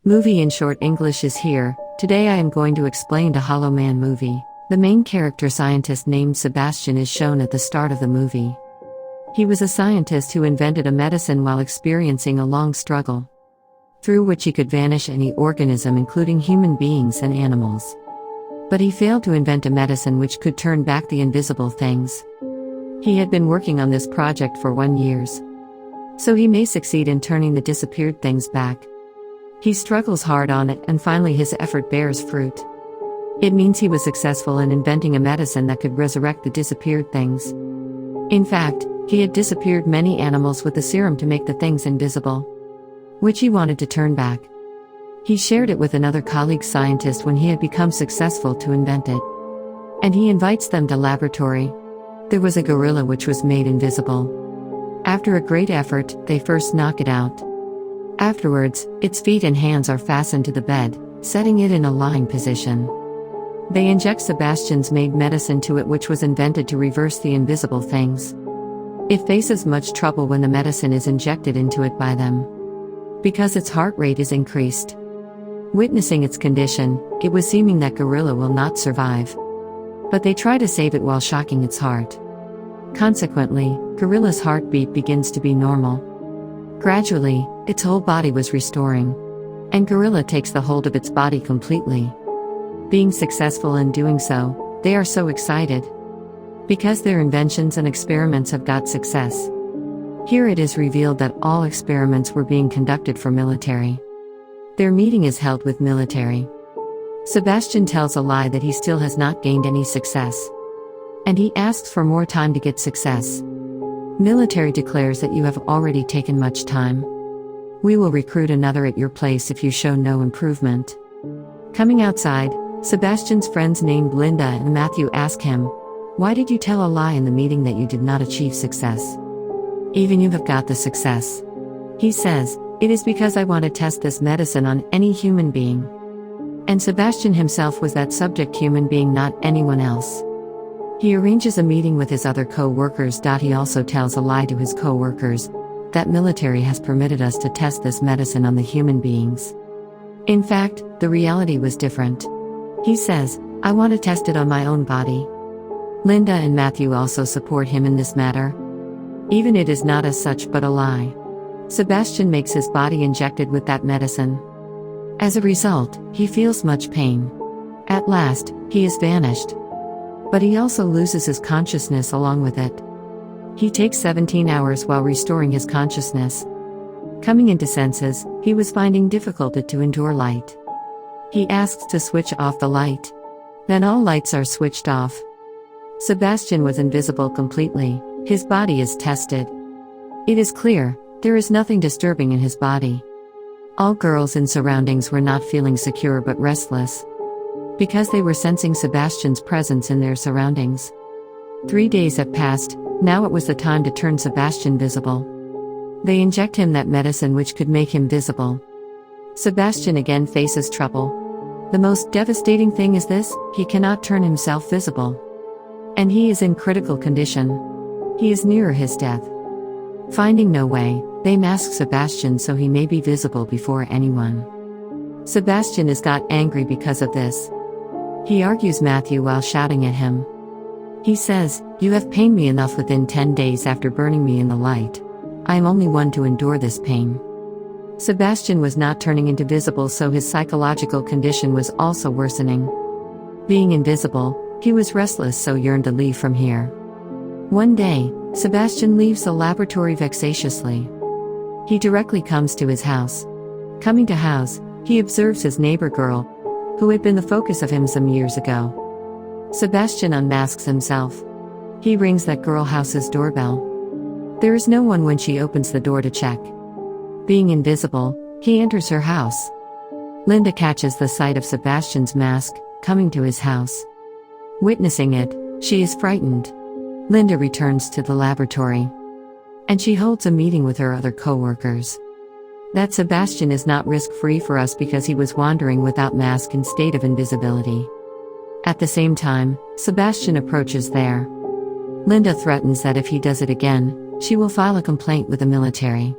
Movie in short English is here. Today I am going to explain the Hollow Man movie. The main character scientist named Sebastian is shown at the start of the movie. He was a scientist who invented a medicine while experiencing a long struggle, through which he could vanish any organism including human beings and animals. But he failed to invent a medicine which could turn back the invisible things. He had been working on this project for 1 year, so he may succeed in turning the disappeared things back. He struggles hard on it and finally his effort bears fruit. It means he was successful in inventing a medicine that could resurrect the disappeared things. In fact, he had disappeared many animals with the serum to make the things invisible, which he wanted to turn back. He shared it with another colleague scientist when he had become successful to invent it. And he invites them to laboratory. There was a gorilla which was made invisible. After a great effort, they first knock it out. Afterwards, its feet and hands are fastened to the bed, setting it in a lying position. They inject Sebastian's made medicine to it, which was invented to reverse the invisible things. It faces much trouble when the medicine is injected into it by them, because its heart rate is increased. Witnessing its condition, it was seeming that gorilla will not survive. But they try to save it while shocking its heart. Consequently, gorilla's heartbeat begins to be normal. Gradually, its whole body was restoring, and gorilla takes the hold of its body completely. Being successful in doing so, they are so excited, because their inventions and experiments have got success. Here it is revealed that all experiments were being conducted for military. Their meeting is held with military. Sebastian tells a lie that he still has not gained any success, and he asks for more time to get success. Military declares that you have already taken much time. We will recruit another at your place if you show no improvement. Coming outside, Sebastian's friends named Linda and Matthew ask him, "Why did you tell a lie in the meeting that you did not achieve success? Even you have got the success." He says, "It is because I want to test this medicine on any human being." And Sebastian himself was that subject human being, not anyone else. He arranges a meeting with his other co-workers. He also tells a lie to his co-workers, that military has permitted us to test this medicine on the human beings. In fact, the reality was different. He says, "I want to test it on my own body." Linda and Matthew also support him in this matter. Even it is not as such but a lie. Sebastian makes his body injected with that medicine. As a result, he feels much pain. At last, he is vanished. But he also loses his consciousness along with it. He takes 17 hours while restoring his consciousness. Coming into senses, he was finding difficulty to endure light. He asks to switch off the light. Then all lights are switched off. Sebastian was invisible completely. His body is tested. It is clear, there is nothing disturbing in his body. All girls in surroundings were not feeling secure but restless, because they were sensing Sebastian's presence in their surroundings. 3 days have passed. Now it was the time to turn Sebastian visible. They inject him that medicine which could make him visible. Sebastian again faces trouble. The most devastating thing is this: he cannot turn himself visible. And he is in critical condition. He is nearer his death. Finding no way, they mask Sebastian so he may be visible before anyone. Sebastian is got angry because of this. He argues Matthew while shouting at him. He says, "You have pained me enough within 10 days after burning me in the light. I am only one to endure this pain." Sebastian was not turning into visible, so his psychological condition was also worsening. Being invisible, he was restless, so yearned to leave from here. One day, Sebastian leaves the laboratory vexatiously. He directly comes to his house. Coming to house, he observes his neighbor girl, who had been the focus of him some years ago. Sebastian unmasks himself. He rings that girl house's doorbell. There is no one when she opens the door to check. Being invisible, he enters her house. Linda catches the sight of Sebastian's mask coming to his house. Witnessing it, she is frightened. Linda returns to the laboratory, and she holds a meeting with her other co-workers. That Sebastian is not risk-free for us because he was wandering without mask in state of invisibility. At the same time, Sebastian approaches there. Linda threatens that if he does it again, she will file a complaint with the military.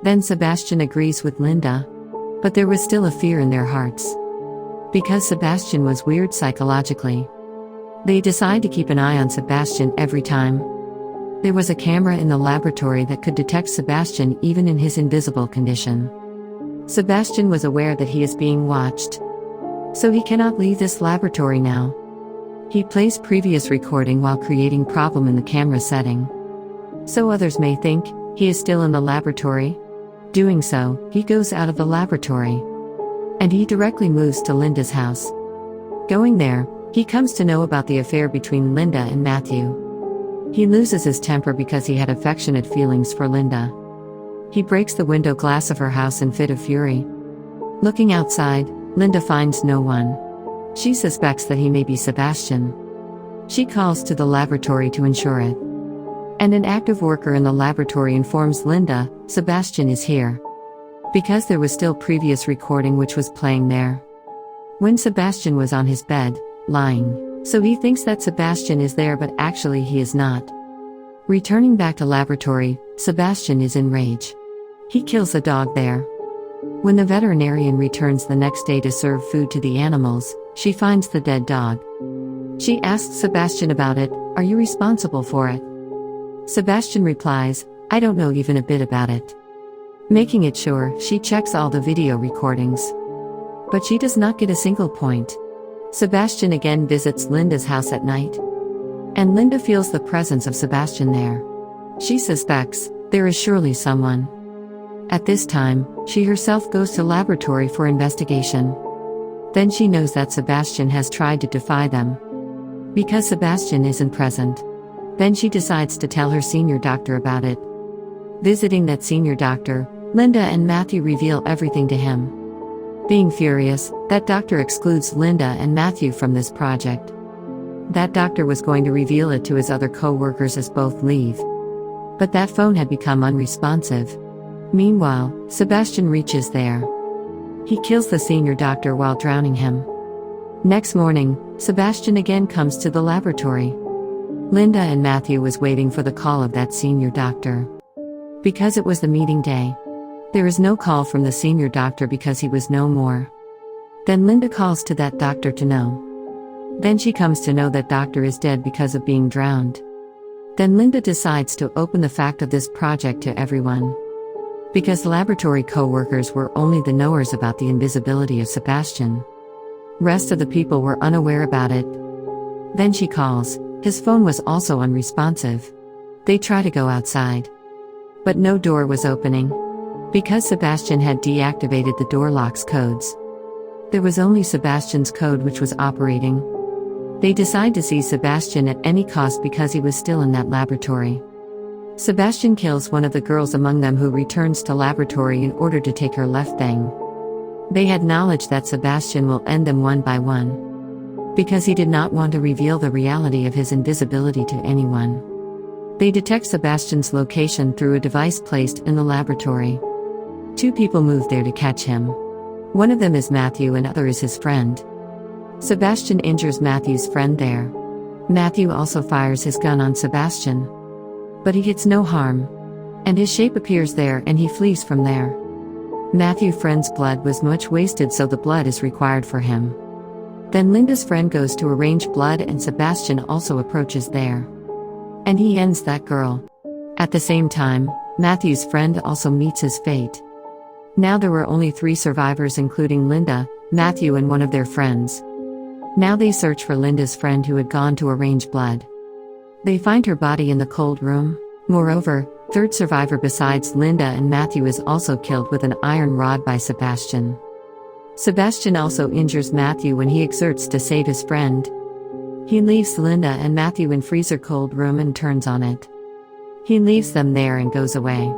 Then Sebastian agrees with Linda. But there was still a fear in their hearts. Because Sebastian was weird psychologically. They decide to keep an eye on Sebastian every time. There was a camera in the laboratory that could detect Sebastian even in his invisible condition. Sebastian was aware that he is being watched. So he cannot leave this laboratory now. He plays previous recording while creating problem in the camera setting. So others may think he is still in the laboratory. Doing so, he goes out of the laboratory. And he directly moves to Linda's house. Going there, he comes to know about the affair between Linda and Matthew. He loses his temper because he had affectionate feelings for Linda. He breaks the window glass of her house in fit of fury. Looking outside, Linda finds no one. She suspects that he may be Sebastian. She calls to the laboratory to ensure it. And an active worker in the laboratory informs Linda, Sebastian is here. Because there was still previous recording which was playing there. When Sebastian was on his bed, lying, so he thinks that Sebastian is there but actually he is not. Returning back to laboratory, Sebastian is enraged. He kills a dog there. When the veterinarian returns the next day to serve food to the animals, she finds the dead dog. She asks Sebastian about it, "Are you responsible for it?" Sebastian replies, "I don't know even a bit about it." Making it sure, she checks all the video recordings. But she does not get a single point. Sebastian again visits Linda's house at night. And Linda feels the presence of Sebastian there. She suspects there is surely someone. At this time, she herself goes to laboratory for investigation. Then she knows that Sebastian has tried to defy them. Because Sebastian isn't present. Then she decides to tell her senior doctor about it. Visiting that senior doctor, Linda and Matthew reveal everything to him. Being furious, that doctor excludes Linda and Matthew from this project. That doctor was going to reveal it to his other co-workers as both leave. But that phone had become unresponsive. Meanwhile, Sebastian reaches there. He kills the senior doctor while drowning him. Next morning, Sebastian again comes to the laboratory. Linda and Matthew was waiting for the call of that senior doctor. Because it was the meeting day. There is no call from the senior doctor because he was no more. Then Linda calls to that doctor to know. Then she comes to know that doctor is dead because of being drowned. Then Linda decides to open the fact of this project to everyone. Because laboratory co-workers were only the knowers about the invisibility of Sebastian. Rest of the people were unaware about it. Then she calls, his phone was also unresponsive. They try to go outside. But no door was opening. Because Sebastian had deactivated the door lock's codes. There was only Sebastian's code which was operating. They decide to see Sebastian at any cost because he was still in that laboratory. Sebastian kills one of the girls among them who returns to laboratory in order to take her left thing. They had knowledge that Sebastian will end them one by one. Because he did not want to reveal the reality of his invisibility to anyone. They detect Sebastian's location through a device placed in the laboratory. 2 people move there to catch him. One of them is Matthew and other is his friend. Sebastian injures Matthew's friend there. Matthew also fires his gun on Sebastian. But he gets no harm. And his shape appears there and he flees from there. Matthew's friend's blood was much wasted so the blood is required for him. Then Linda's friend goes to arrange blood and Sebastian also approaches there. And he ends that girl. At the same time, Matthew's friend also meets his fate. Now there were only 3 survivors including Linda, Matthew and one of their friends. Now they search for Linda's friend who had gone to arrange blood. They find her body in the cold room. Moreover, 3rd survivor besides Linda and Matthew is also killed with an iron rod by Sebastian. Sebastian also injures Matthew when he exerts to save his friend. He leaves Linda and Matthew in freezer cold room and turns on it. He leaves them there and goes away.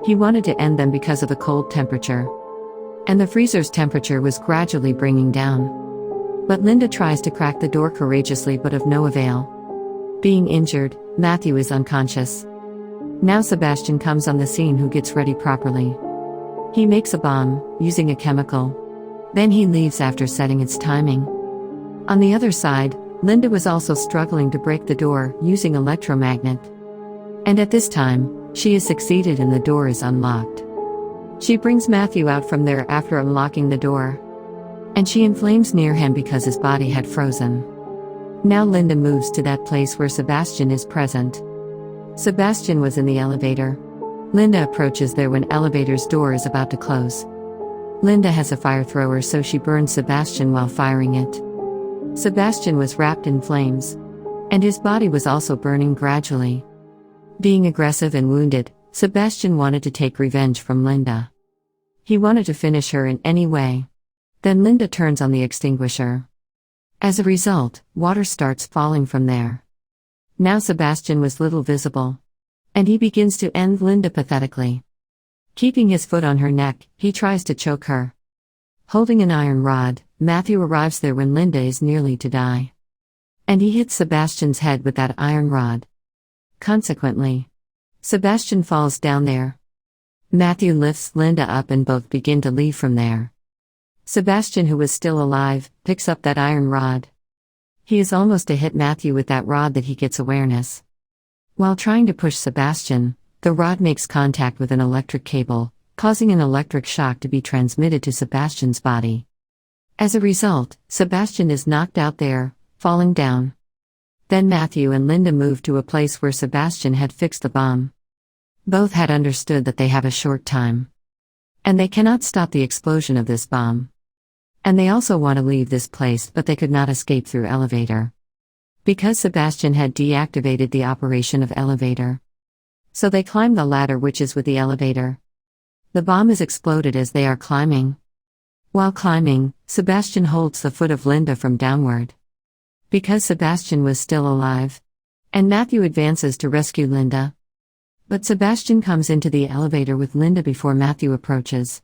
He wanted to end them because of the cold temperature. And the freezer's temperature was gradually bringing down. But Linda tries to crack the door courageously but of no avail. Being injured, Matthew is unconscious. Now Sebastian comes on the scene who gets ready properly. He makes a bomb, using a chemical. Then he leaves after setting its timing. On the other side, Linda was also struggling to break the door, using electromagnet. And at this time, she has succeeded and the door is unlocked. She brings Matthew out from there after unlocking the door. And she inflames near him because his body had frozen. Now Linda moves to that place where Sebastian is present. Sebastian was in the elevator. Linda approaches there when elevator's door is about to close. Linda has a fire thrower, so she burns Sebastian while firing it. Sebastian was wrapped in flames. And his body was also burning gradually. Being aggressive and wounded, Sebastian wanted to take revenge from Linda. He wanted to finish her in any way. Then Linda turns on the extinguisher. As a result, water starts falling from there. Now Sebastian was little visible. And he begins to end Linda pathetically. Keeping his foot on her neck, he tries to choke her. Holding an iron rod, Matthew arrives there when Linda is nearly to die. And he hits Sebastian's head with that iron rod. Consequently, Sebastian falls down there. Matthew lifts Linda up and both begin to leave from there. Sebastian, who was still alive, picks up that iron rod. He is almost to hit Matthew with that rod that he gets awareness. While trying to push Sebastian, the rod makes contact with an electric cable, causing an electric shock to be transmitted to Sebastian's body. As a result, Sebastian is knocked out there, falling down. Then Matthew and Linda move to a place where Sebastian had fixed the bomb. Both had understood that they have a short time. And they cannot stop the explosion of this bomb. And they also want to leave this place, but they could not escape through elevator. Because Sebastian had deactivated the operation of elevator. So they climb the ladder which is with the elevator. The bomb is exploded as they are climbing. While climbing, Sebastian holds the foot of Linda from downward. Because Sebastian was still alive. And Matthew advances to rescue Linda. But Sebastian comes into the elevator with Linda before Matthew approaches.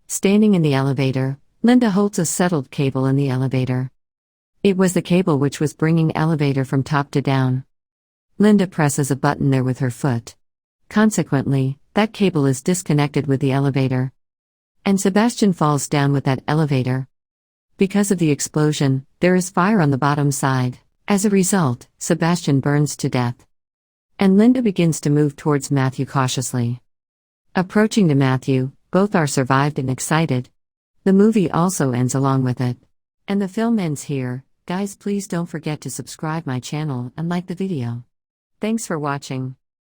Standing in the elevator, Linda holds a settled cable in the elevator. It was the cable which was bringing elevator from top to down. Linda presses a button there with her foot. Consequently, that cable is disconnected with the elevator. And Sebastian falls down with that elevator. Because of the explosion, there is fire on the bottom side. As a result, Sebastian burns to death. And Linda begins to move towards Matthew cautiously. Approaching to Matthew, both are survived and excited. The movie also ends along with it. And the film ends here. Guys, please don't forget to subscribe my channel and like the video. Thanks for watching.